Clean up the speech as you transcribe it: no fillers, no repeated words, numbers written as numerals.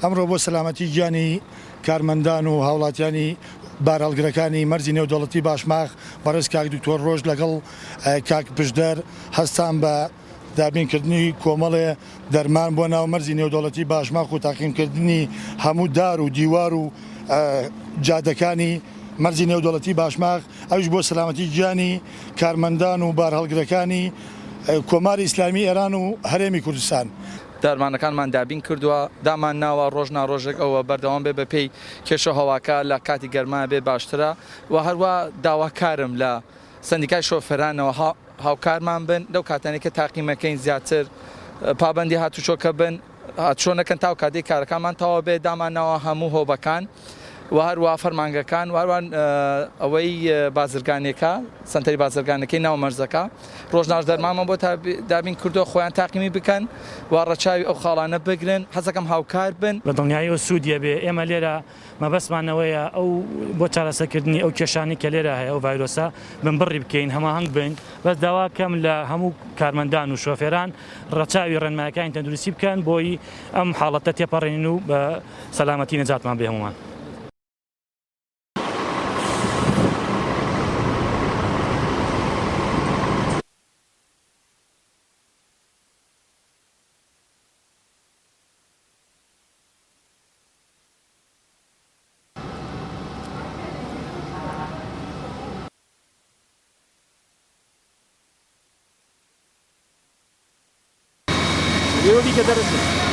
ئەمڕۆ بۆ سەلامەتی گیانی کارمەندان و هاوڵاتیانی بارهەڵگرەکانی مەرجی نێودەوڵەتی باشماخ بەڕێز کاک دکتۆر ڕۆژ لەگەڵ کاک پشدەر هەستان بە دابینکردنی کۆمەڵێ دەرمان بۆ ناو مەرجی نێودەوڵەتی باشماخ و تاقیمکردنی هەموو دار و دیوار و جادەکانی مەرجی نێودەوڵەتی باشماخ، ئەوش بۆ سەلامەتی گیانی کارمەندان و بارهەڵگرەکانی کۆماری ئیسلامی ئێران و هەرێمی کوردستان. دەرمانەکانمان دابین کردووە، دامان ناوە ڕۆژ ناڕۆژێک ئەوە بەردەوام بێ بە پێی کێشە هەواکە لە کاتی گەرما بێ باشترە و هەروە داواکارم لە سندیکای شۆفێرانەوە هاوکارمان بن لەو کاتانێککە تاقیمەکەین زیاتر پابندی هاتوچۆکە بن هاتچۆنەکەن تاو کاتێک کارەکانمان تەواو بێ دامان ناوە هەموو هۆبەکان و هەروە فەرمانگەکان وهروان ئەوەی بازرگانێکە سنتەری بازرگانەکەی ناو مەرزەکە ڕۆژناژ دەرمانمان بۆ دابین کردو خۆیان تاقیمی بکەن و ڕەچاوی ئەو خاڵانە بگرن حەزەکەم هاوکار بن بە دڵنیایی و سوودیە بێ ئێمە لێرە مەبەستمانەوەیە ئەو بۆ چارەسەرکردنی ئەو کێشانی کە لێرە هەیە ئەو ڤایرۆسە بمبڕی بکەین هەماهەنگ بین بەس داواکەم لە هەموو کارمەندان و شۆفێران ڕەچاوی ڕێنمایەکانی تەندروستی بکەن بۆی ئەم حاڵەتە تێپەڕێنین و بە سەلامەتی نەجاتمان بێ هەمومان. Eu vi que era assim.